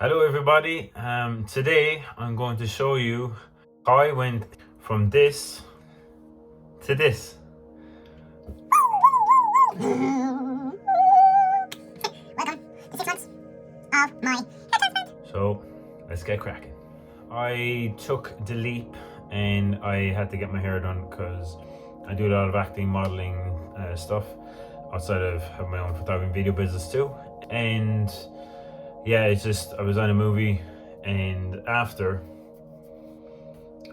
Hello everybody, today I'm going to show you how I went from this to this. Welcome to 6 months of my hair transplant. So let's get cracking. I took the leap and I had to get my hair done because I do a lot of acting, modeling stuff outside of having my own photography and video business too. And yeah, it's just I was on a movie, and after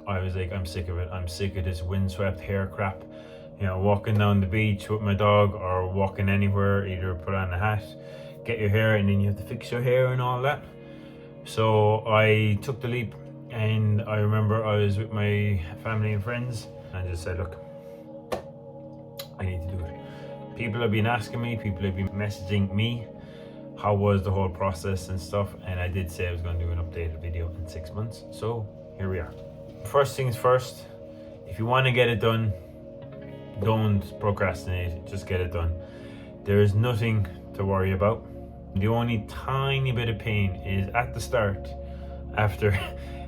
I was like, I'm sick of it. I'm sick of this windswept hair crap. You know, walking down the beach with my dog or walking anywhere, either put on a hat, get your hair, and then you have to fix your hair and all that. So I took the leap, and I remember I was with my family and friends, and I just said, look, I need to do it. People have been asking me, people have been messaging me, how was the whole process and stuff, and I did say I was going to do an updated video in 6 months, so here we are. First things first, if you want to get it done, don't procrastinate, just get it done. There is nothing to worry about. The only tiny bit of pain is at the start after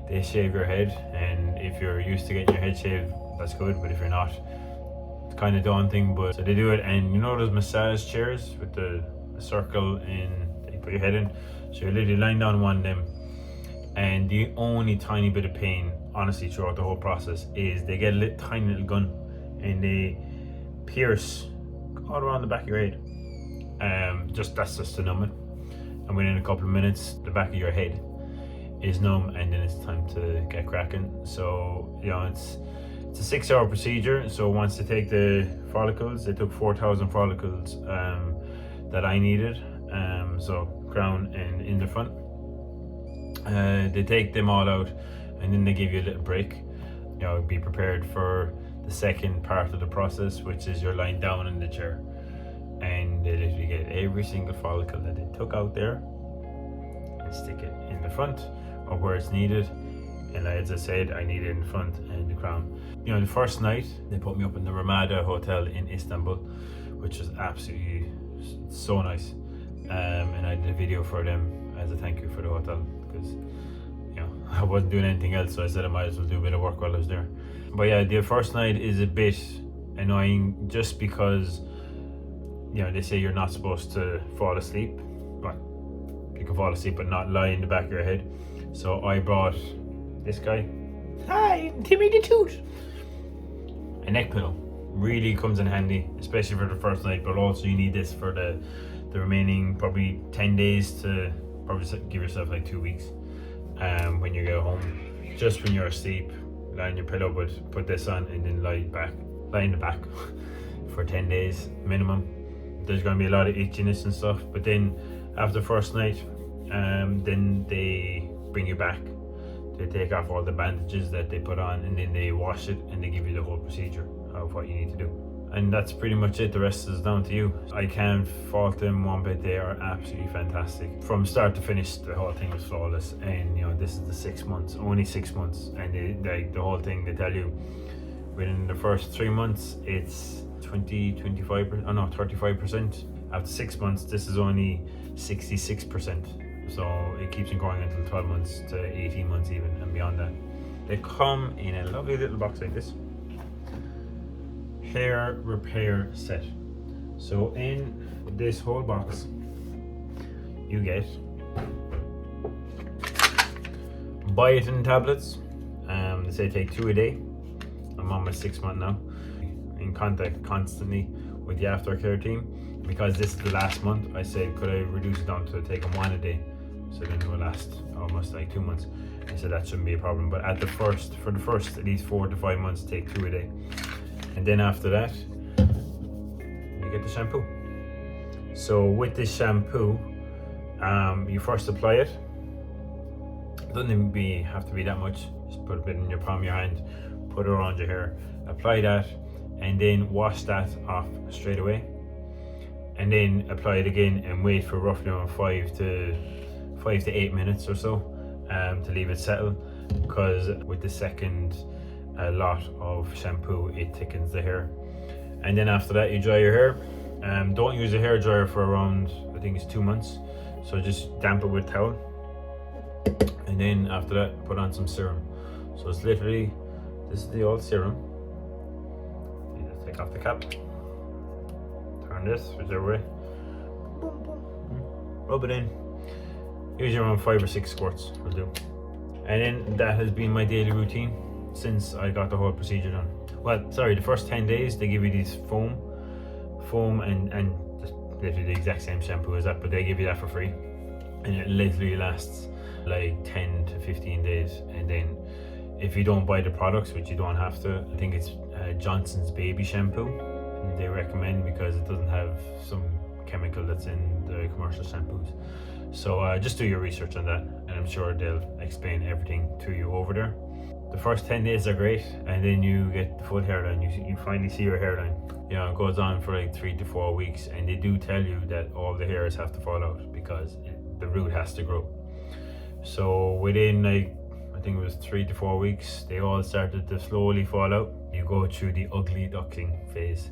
they shave your head, and if you're used to getting your head shaved, that's good, but if you're not, it's kind of daunting. But so they do it, and you know those massage chairs with the circle in that you put your head in, so you're literally lying down on one of them, and the only tiny bit of pain honestly throughout the whole process is they get a tiny little gun and they pierce all around the back of your head. That's just to numb it, and within a couple of minutes the back of your head is numb, and then it's time to get cracking. So you know, it's a 6-hour procedure. So once they take the follicles, they took 4,000 follicles that I needed, so crown and in the front. They take them all out, and then they give you a little break. You know, be prepared for the second part of the process, which is you're lying down in the chair, and they literally get every single follicle that they took out there and stick it in the front or where it's needed. And as I said, I need it in front and the crown. You know, the first night they put me up in the Ramada Hotel in Istanbul, which was absolutely so nice, and I did a video for them as a thank you for the hotel, because you know I wasn't doing anything else, so I said I might as well do a bit of work while I was there. But yeah, the first night is a bit annoying just because you know they say you're not supposed to fall asleep, but you can fall asleep but not lie in the back of your head. So I brought this guy, hi Timmy the Toot, a neck pillow. Really comes in handy, especially for the first night, but also you need this for the remaining probably 10 days to probably give yourself like 2 weeks. When you go home, just when you're asleep, lie on your pillow, but put this on and then lie in the back for 10 days minimum. There's going to be a lot of itchiness and stuff, but then after the first night, then they bring you back. They take off all the bandages that they put on, and then they wash it, and they give you the whole procedure of what you need to do. And that's pretty much it. The rest is down to you. I can't fault them one bit. They are absolutely fantastic. From start to finish, the whole thing was flawless. And you know, this is the 6 months, only 6 months. And the whole thing, they tell you within the first 3 months, it's 35%. After 6 months, this is only 66%. So it keeps on going until 12 months to 18 months even, and beyond that. They come in a lovely little box like this. Hair repair set. So in this whole box, you get biotin tablets. They say take 2 a day. I'm on my 6th month now. In contact constantly with the Aftercare team, because this is the last month. I said, could I reduce it down to taking 1 a day? So then it will last almost like 2 months. I said that shouldn't be a problem, but for the first at least 4 to 5 months, take 2 a day. And then after that, you get the shampoo. So with this shampoo, you first apply it. It doesn't even have to be that much. Just put a bit in your palm of your hand, put it around your hair, apply that, and then wash that off straight away. And then apply it again and wait for roughly around 5 to 8 minutes or so to leave it settle, because with the second lot of shampoo it thickens the hair. And then after that you dry your hair. Don't use a hair dryer for around, I think it's 2 months. So just damp it with a towel And then after that, put on some serum. So it's literally, this is the old serum. You just take off the cap, turn this whichever way, boom, boom, rub it in. Usually around 5 or 6 squirts will do. And then that has been my daily routine since I got the whole procedure done. Well, sorry, the first 10 days they give you these foam and just literally the exact same shampoo as that, but they give you that for free. And it literally lasts like 10 to 15 days. And then if you don't buy the products, which you don't have to, I think it's Johnson's baby shampoo, and they recommend because it doesn't have some chemical that's in the commercial shampoos. So just do your research on that, and I'm sure they'll explain everything to you over there. The first 10 days are great, and then you get the full hairline. You finally see your hairline. You know, it goes on for like 3 to 4 weeks, and they do tell you that all the hairs have to fall out because the root has to grow. So within like, I think it was 3 to 4 weeks, they all started to slowly fall out. You go through the ugly duckling phase,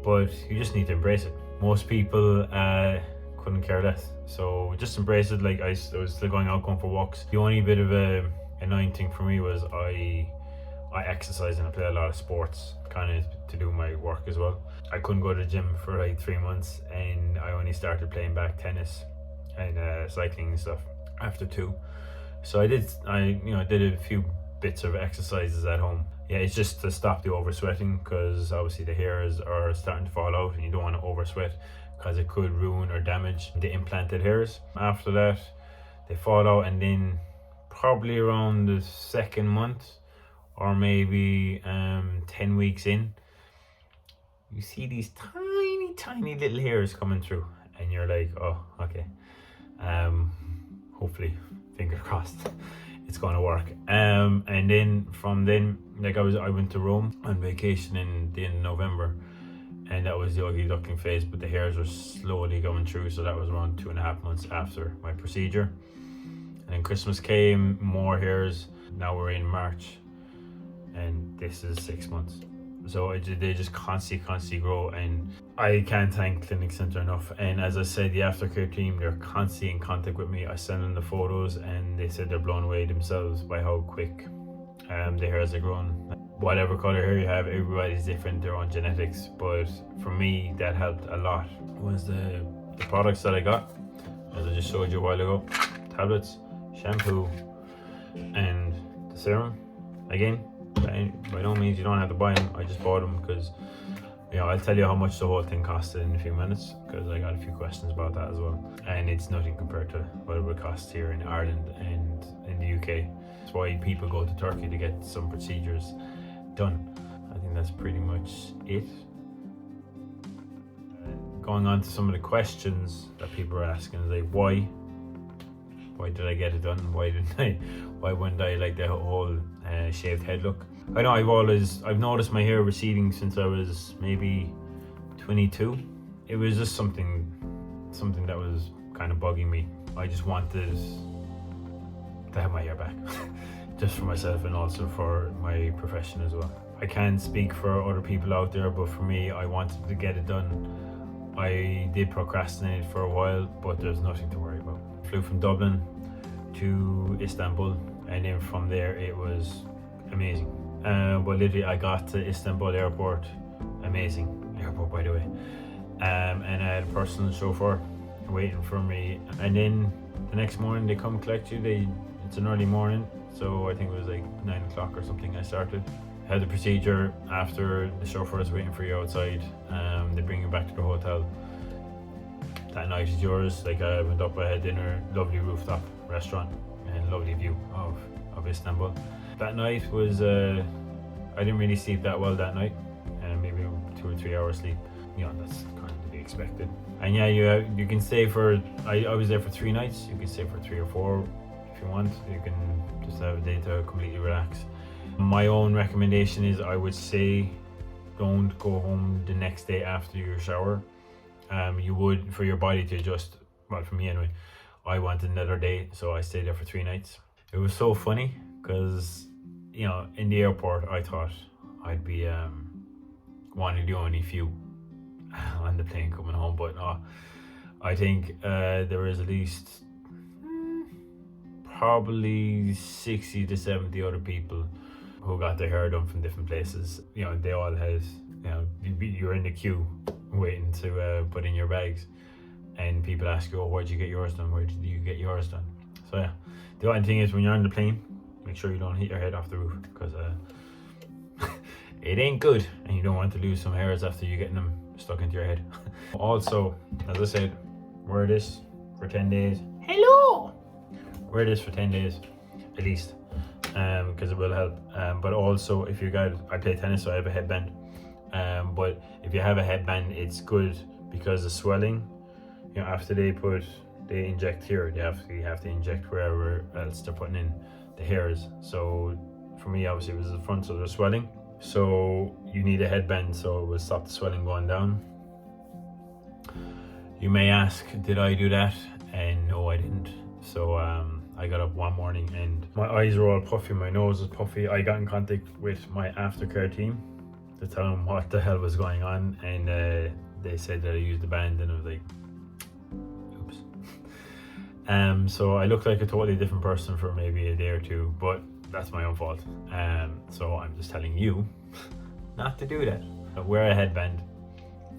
but you just need to embrace it. Most people couldn't care less, so just embrace it. Like I was still going out, going for walks. The only bit of a annoying thing for me was I exercise and I play a lot of sports, kind of to do my work as well. I couldn't go to the gym for like 3 months, and I only started playing back tennis and cycling and stuff after 2. So I did a few bits of exercises at home. Yeah, it's just to stop the oversweating, because obviously the hairs are starting to fall out and you don't want to oversweat because it could ruin or damage the implanted hairs. After that, they fall out, and then probably around the 2nd month or maybe 10 weeks in, you see these tiny little hairs coming through, and you're like, oh, okay, hopefully, fingers crossed, it's going to work. And then from then, like I went to Rome on vacation in the end of November, and that was the ugly duckling phase, but the hairs were slowly going through. So that was around 2.5 months after my procedure. And then Christmas came, more hairs. Now we're in March, and this is 6 months. So they just constantly grow, and I can't thank Clinic Centre enough. And as I said, the Aftercare team, they're constantly in contact with me. I send them the photos, and they said they're blown away themselves by how quick the hairs are growing. Whatever color hair you have, everybody's different, their own genetics. But for me, that helped a lot. Was the products that I got, as I just showed you a while ago: tablets, shampoo, and the serum. Again, by no means you don't have to buy them. I just bought them because, you know, I'll tell you how much the whole thing costed in a few minutes, because I got a few questions about that as well. And it's nothing compared to what it would cost here in Ireland and in the UK. That's why people go to Turkey to get some procedures done. I think that's pretty much it. Going on to some of the questions that people are asking, is like, why did I get it done? Why wouldn't I like the whole shaved head look? I know I've noticed my hair receding since I was maybe 22. It was just something that was kind of bugging me. I just wanted to have my hair back, just for myself and also for my profession as well. I can't speak for other people out there, but for me, I wanted to get it done. I did procrastinate for a while, but there's nothing to worry about. I flew from Dublin to Istanbul, and then from there it was amazing. But literally I got to Istanbul airport, amazing airport by the way, and I had a personal chauffeur waiting for me, and then the next morning they come collect you. It's an early morning, so I think it was like 9 o'clock or something I started. Had the procedure. After, the chauffeur is waiting for you outside. They bring you back to the hotel. That night is yours. Like, I went up, I had dinner, lovely rooftop restaurant, and lovely view of Istanbul. That night was, I didn't really sleep that well that night, and maybe 2 or 3 hours sleep. You know, that's kind of to be expected. And yeah, you can stay for, I was there for 3 nights. You can stay for 3 or 4 if you want. You can just have a day to completely relax. My own recommendation is, I would say, don't go home the next day after your shower. You would, for your body to adjust. Well, for me anyway, I wanted another day, so I stayed there for 3 nights. It was so funny because, you know, in the airport I thought I'd be one of the only few on the plane coming home, but no, I think there was at least probably 60 to 70 other people who got their hair done from different places. You know, they all had, you know, you're in the queue waiting to put in your bags, and people ask you, oh, where'd you get yours done? Where did you get yours done? So yeah, the only thing is when you're on the plane, make sure you don't hit your head off the roof, because it ain't good, and you don't want to lose some hairs after you getting them stuck into your head. Also, as I said, wear this for 10 days. Hello! Wear this for 10 days at least, because it will help. But also, if you got, I play tennis, so I have a headband. But if you have a headband, it's good because the swelling, you know, after they inject here, you have to inject wherever else they're putting in the hairs. So for me, obviously, it was the front, so there's swelling. So you need a headband so it will stop the swelling going down. You may ask, did I do that? And no, I didn't. So I got up one morning and my eyes were all puffy, my nose was puffy. I got in contact with my Aftercare team to tell them what the hell was going on, and they said that I used the band, and I was like, oops. So I looked like a totally different person for maybe a day or two, but that's my own fault. So I'm just telling you not to do that. Wear a headband.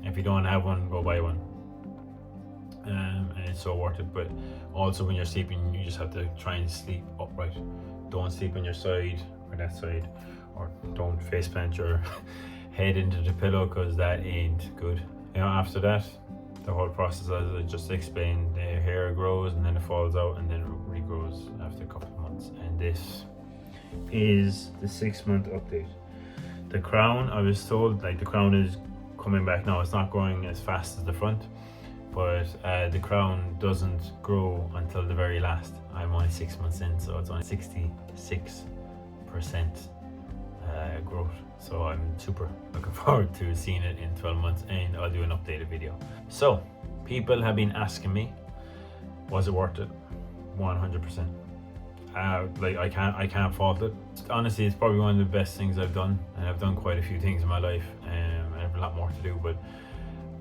If you don't have one, go buy one. And it's so worth it. But also when you're sleeping, you just have to try and sleep upright. Don't sleep on your side or that side, or don't face plant your head into the pillow, because that ain't good. You know, after that, the whole process, as I just explained, the hair grows and then it falls out and then it regrows after a couple of months. And this is the 6-month update. The crown, I was told, like, the crown is coming back now. It's not growing as fast as the front, but the crown doesn't grow until the very last. I'm only 6 months in, so it's only 66% growth. So I'm super looking forward to seeing it in 12 months, and I'll do an updated video. So people have been asking me, was it worth it? 100%. Like I can't fault it. Honestly, it's probably one of the best things I've done, and I've done quite a few things in my life, and I have a lot more to do, but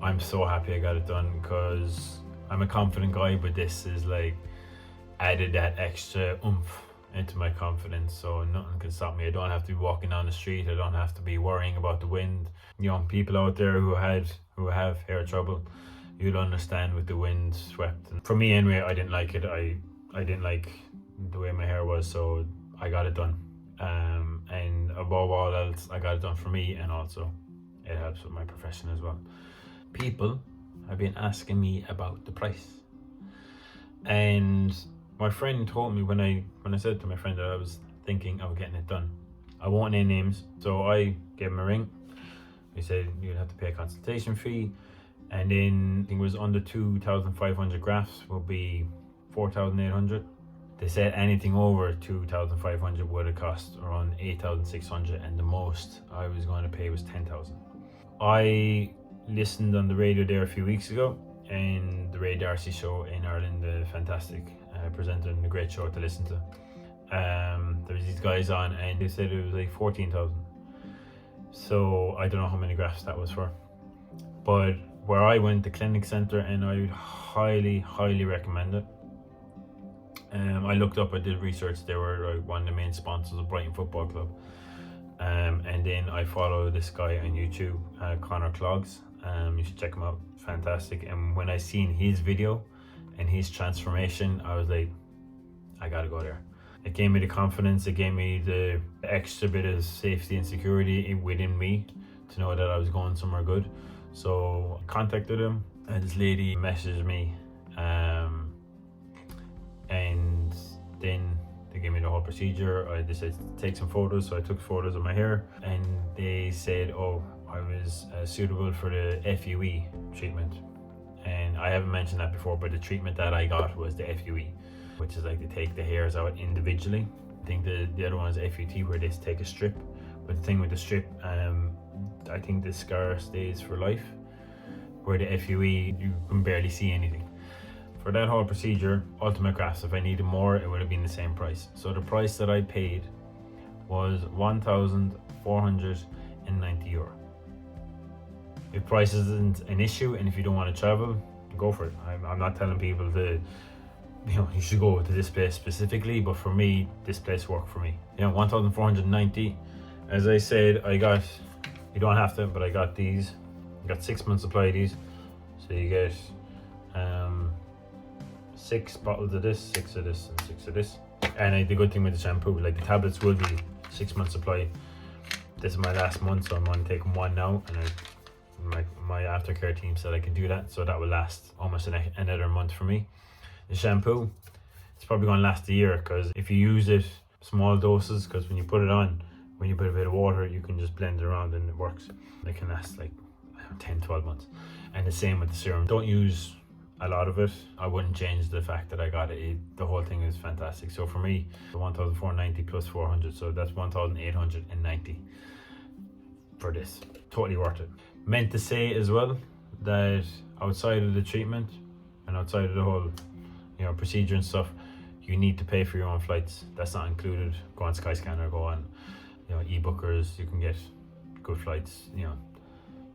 I'm so happy I got it done, because I'm a confident guy, but this is like added that extra oomph into my confidence, so nothing can stop me. I don't have to be walking down the street. I don't have to be worrying about the wind. You know, people out there who have hair trouble, you'll understand with the wind swept. And for me anyway, I didn't like it. I didn't like the way my hair was, so I got it done. And above all else, I got it done for me, and also it helps with my profession as well. People have been asking me about the price, and my friend told me when I said to my friend that I was thinking of getting it done. I won't name names, so I gave him a ring. He said you'd have to pay a consultation fee, and then I think it was under 2,500 grafts will be 4,800. They said anything over 2,500 would have cost around 8,600, and the most I was going to pay was 10,000. I listened on the radio there a few weeks ago, and the Ray Darcy show in Ireland, the fantastic presenter and a great show to listen to. There was these guys on, and they said it was like 14,000. So I don't know how many grafts that was for, but where I went, the clinic center, and I would highly recommend it. I looked up, I did research. They were one of the main sponsors of Brighton Football Club. And then I follow this guy on YouTube, Connor Clogs. You should check him out, fantastic. And when I seen his video and his transformation, I was like, I gotta go there. It gave me the confidence, it gave me the extra bit of safety and security within me to know that I was going somewhere good. So I contacted him, and this lady messaged me, and then they gave me the whole procedure. I decided to take some photos, so I took photos of my hair, and they said, oh, I was suitable for the FUE treatment. And I haven't mentioned that before, but the treatment that I got was the FUE, which is like they take the hairs out individually. I think the other one is FUT, where they take a strip. But the thing with the strip, I think the scar stays for life, where the FUE, you can barely see anything. For that whole procedure, ultimate grafts, if I needed more, it would have been the same price. So the price that I paid was €1,490. If price isn't an issue, and if you don't want to travel, go for it. I'm not telling people to you should go to this place specifically, but for me, this place worked for me. 1,490. As I said, you don't have to, but I got these. I got 6 months supply of these. So you get 6 bottles of this, 6 of this, and 6 of this. And the good thing with the shampoo, like the tablets will be 6 months supply. This is my last month, so I'm only taking one now, and my aftercare team said I can do that, so that will last almost another month for me. The shampoo, it's probably going to last a year, because if you use it small doses, because when you put it on, when you put a bit of water, you can just blend it around and it works. It can last like 10-12 months. And the same with the serum. Don't use a lot of it. I wouldn't change the fact that I got it. The whole thing is fantastic. So for me, 1,490 plus 400, so that's 1,890 for this. Totally worth it. Meant to say as well that outside of the treatment and outside of the whole procedure and stuff, you need to pay for your own flights. That's not included. Go on Skyscanner, go on ebookers. You can get good flights,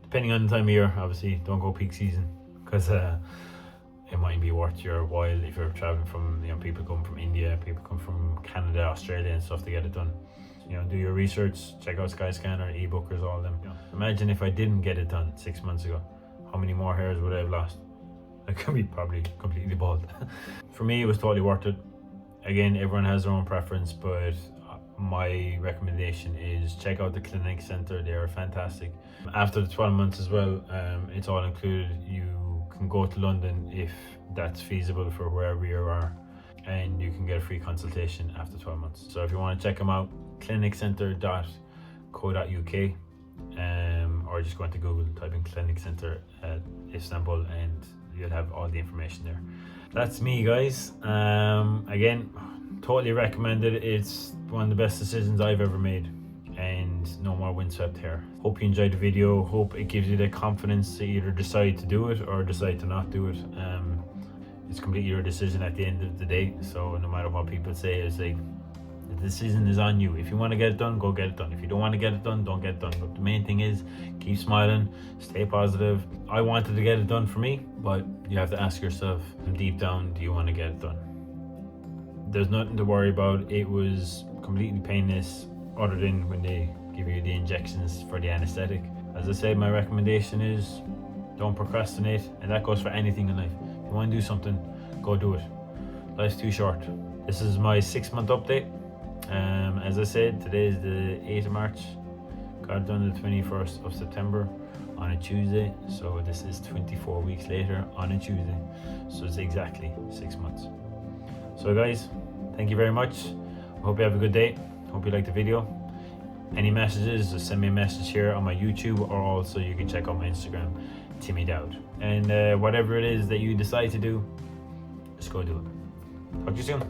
depending on the time of year. Obviously don't go peak season, because it might be worth your while if you're traveling from people come from India, people come from Canada, Australia and stuff to get it done. Do your research, check out Skyscanner, ebookers, all of them. Imagine if I didn't get it done 6 months ago, how many more hairs would I have lost? I could be probably completely bald. For me, it was totally worth it. Again, everyone has their own preference, but my recommendation is check out the clinic center. They are fantastic. After the 12 months as well, it's all included. You can go to London if that's feasible for wherever you are, and you can get a free consultation after 12 months. So if you want to check them out, cliniccentre.co.uk, or just go into Google, type in Clinic Center Istanbul, and you'll have all the information there. That's me, guys. Again, totally recommend it. It's one of the best decisions I've ever made, and no more windswept hair. Hope you enjoyed the video. Hope it gives you the confidence to either decide to do it or decide to not do it. It's completely your decision at the end of the day, so no matter what people say, it's like the decision is on you. If you want to get it done, go get it done. If you don't want to get it done, don't get it done. But the main thing is keep smiling, stay positive. I wanted to get it done for me, but you have to ask yourself deep down, do you want to get it done? There's nothing to worry about. It was completely painless, other than when they give you the injections for the anesthetic. As I said, my recommendation is don't procrastinate, and that goes for anything in life. If you want to do something, go do it. Life's too short. This is my 6-month update. As I said, today is the 8th of March. Got it done the 21st of September on a Tuesday. So this is 24 weeks later on a Tuesday. So it's exactly 6 months. So guys, thank you very much. I hope you have a good day. Hope you liked the video. Any messages, just send me a message here on my YouTube, or also you can check out my Instagram, Timmy Dowd. And whatever it is that you decide to do, just go do it. Talk to you soon.